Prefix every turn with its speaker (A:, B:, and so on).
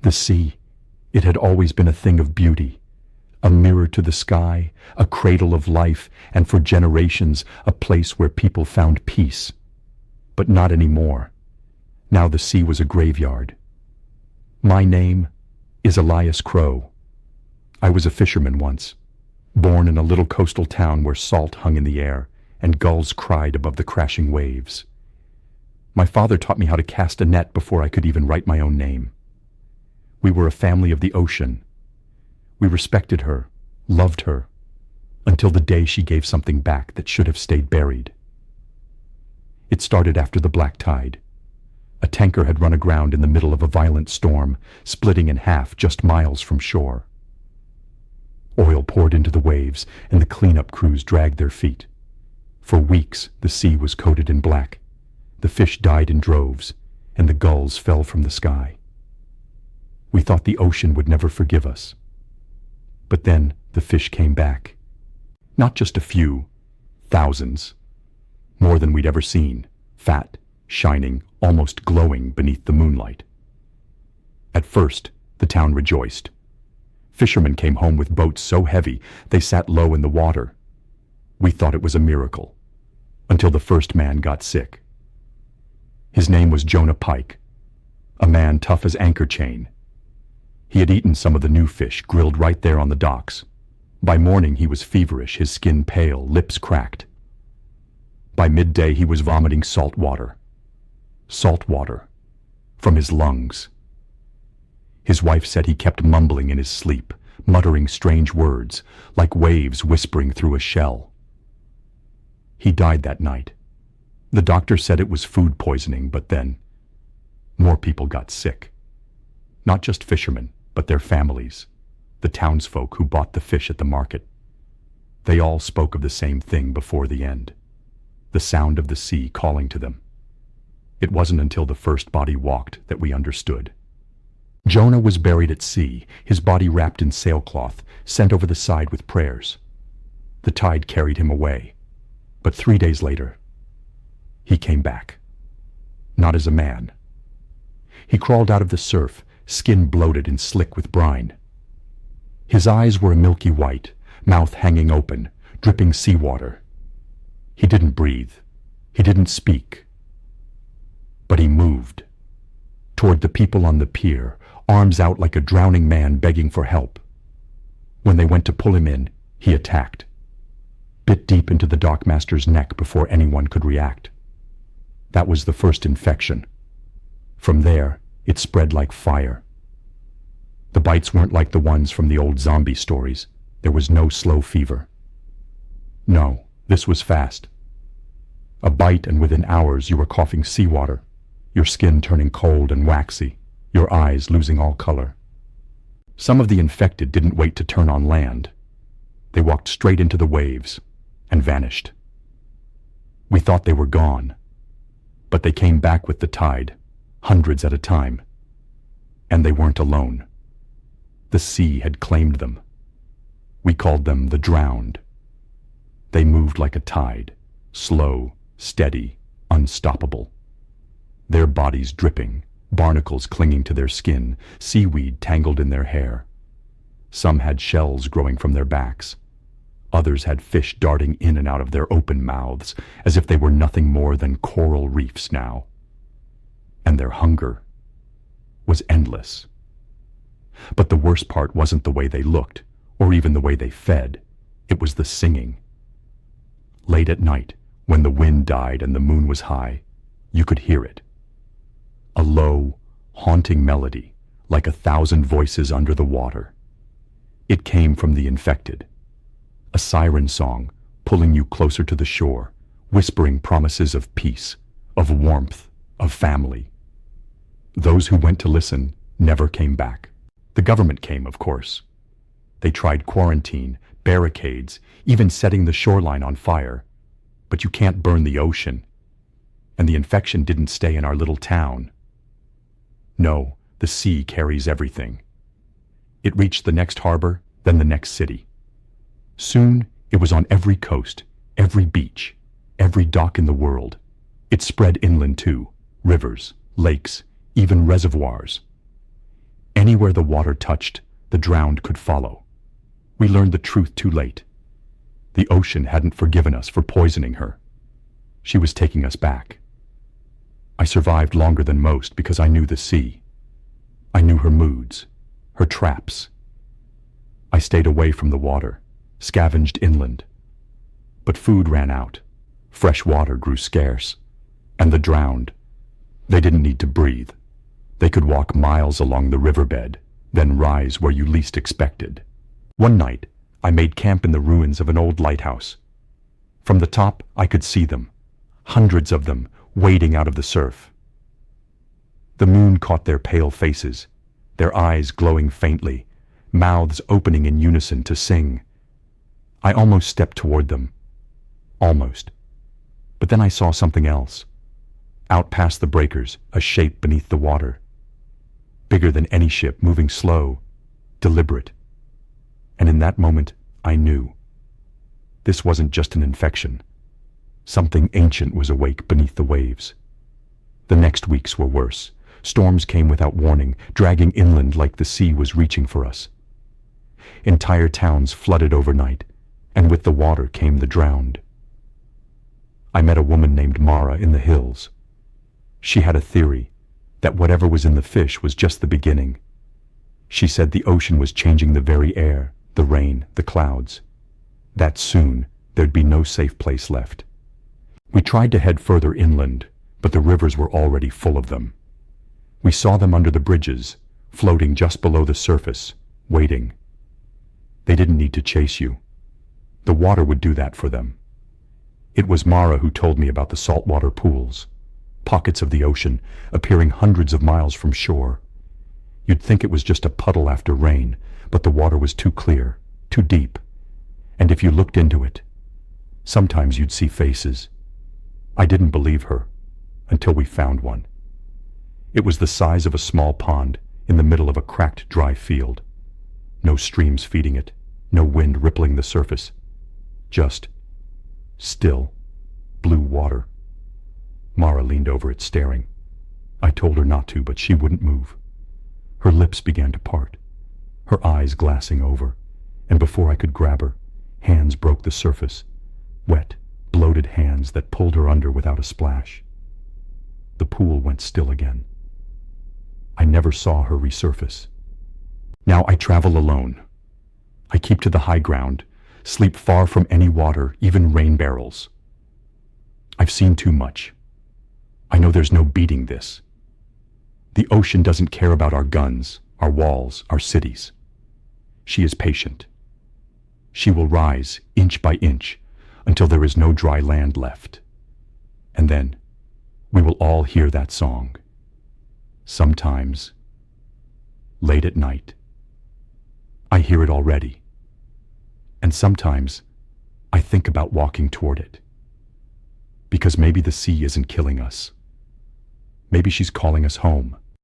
A: The sea, it had always been a thing of beauty, a mirror to the sky, a cradle of life, and for generations a place where people found peace. But not anymore. Now the sea was a graveyard. My name is Elias Crow. I was a fisherman once, born in a little coastal town where salt hung in the air and gulls cried above the crashing waves. My father taught me how to cast a net before I could even write my own name. We were a family of the ocean. We respected her, loved her, until the day she gave something back that should have stayed buried. It started after the black tide. A tanker had run aground in the middle of a violent storm, splitting in half just miles from shore. Oil poured into the waves, and the cleanup crews dragged their feet. For weeks, the sea was coated in black. The fish died in droves, and the gulls fell from the sky. We thought the ocean would never forgive us. But then the fish came back. Not just a few, thousands. More than we'd ever seen, fat, shining, almost glowing beneath the moonlight. At first, the town rejoiced. Fishermen came home with boats so heavy they sat low in the water. We thought it was a miracle, until the first man got sick. His name was Jonah Pike, a man tough as anchor chain. He had eaten some of the new fish grilled right there on the docks. By morning he was feverish, his skin pale, lips cracked. By midday he was vomiting salt water. Salt water from his lungs. His wife said he kept mumbling in his sleep, muttering strange words, like waves whispering through a shell. He died that night. The doctor said it was food poisoning, but then more people got sick. Not just fishermen, but their families, the townsfolk who bought the fish at the market. They all spoke of the same thing before the end, the sound of the sea calling to them. It wasn't until the first body walked that we understood. Jonah was buried at sea, his body wrapped in sailcloth, sent over the side with prayers. The tide carried him away, but 3 days later, he came back. Not as a man. He crawled out of the surf, skin bloated and slick with brine. His eyes were a milky white, mouth hanging open, dripping seawater. He didn't breathe. He didn't speak. But he moved. Toward the people on the pier, arms out like a drowning man begging for help. When they went to pull him in, he attacked. Bit deep into the dockmaster's neck before anyone could react. That was the first infection. From there, it spread like fire. The bites weren't like the ones from the old zombie stories. There was no slow fever. No, this was fast. A bite and within hours you were coughing seawater, your skin turning cold and waxy, your eyes losing all color. Some of the infected didn't wait to turn on land. They walked straight into the waves and vanished. We thought they were gone, but they came back with the tide, hundreds at a time. And they weren't alone. The sea had claimed them. We called them the drowned. They moved like a tide, slow, steady, unstoppable. Their bodies dripping, barnacles clinging to their skin, seaweed tangled in their hair. Some had shells growing from their backs. Others had fish darting in and out of their open mouths, as if they were nothing more than coral reefs now. And their hunger was endless. But the worst part wasn't the way they looked, or even the way they fed. It was the singing. Late at night, when the wind died and the moon was high, you could hear it. A low, haunting melody, like 1,000 voices under the water. It came from the infected. A siren song, pulling you closer to the shore, whispering promises of peace, of warmth, of family. Those who went to listen never came back. The government came, of course. They tried quarantine, barricades, even setting the shoreline on fire. But you can't burn the ocean. And the infection didn't stay in our little town. No, the sea carries everything. It reached the next harbor, then the next city. Soon, it was on every coast, every beach, every dock in the world. It spread inland too, rivers, lakes, even reservoirs. Anywhere the water touched, the drowned could follow. We learned the truth too late. The ocean hadn't forgiven us for poisoning her. She was taking us back. I survived longer than most because I knew the sea. I knew her moods, her traps. I stayed away from the water, scavenged inland. But food ran out, fresh water grew scarce, and the drowned, they didn't need to breathe. They could walk miles along the riverbed, then rise where you least expected. One night, I made camp in the ruins of an old lighthouse. From the top, I could see them, hundreds of them, wading out of the surf. The moon caught their pale faces, their eyes glowing faintly, mouths opening in unison to sing. I almost stepped toward them. Almost. But then I saw something else. Out past the breakers, a shape beneath the water. Bigger than any ship, moving slow, deliberate. And in that moment, I knew. This wasn't just an infection. Something ancient was awake beneath the waves. The next weeks were worse. Storms came without warning, dragging inland like the sea was reaching for us. Entire towns flooded overnight, and with the water came the drowned. I met a woman named Mara in the hills. She had a theory that whatever was in the fish was just the beginning. She said the ocean was changing the very air, the rain, the clouds. That soon there'd be no safe place left. We tried to head further inland, but the rivers were already full of them. We saw them under the bridges, floating just below the surface, waiting. They didn't need to chase you. The water would do that for them. It was Mara who told me about the saltwater pools, pockets of the ocean appearing hundreds of miles from shore. You'd think it was just a puddle after rain, but the water was too clear, too deep. And if you looked into it, sometimes you'd see faces. I didn't believe her until we found one. It was the size of a small pond in the middle of a cracked, dry field. No streams feeding it, no wind rippling the surface. Just still, blue water. Mara leaned over it, staring. I told her not to, but she wouldn't move. Her lips began to part, her eyes glassing over, and before I could grab her, hands broke the surface, wet, bloated hands that pulled her under without a splash. The pool went still again. I never saw her resurface. Now I travel alone. I keep to the high ground, sleep far from any water, even rain barrels. I've seen too much. I know there's no beating this. The ocean doesn't care about our guns, our walls, our cities. She is patient. She will rise inch by inch until there is no dry land left. And then we will all hear that song. Sometimes, late at night. I hear it already. And sometimes I think about walking toward it. Because maybe the sea isn't killing us. Maybe she's calling us home.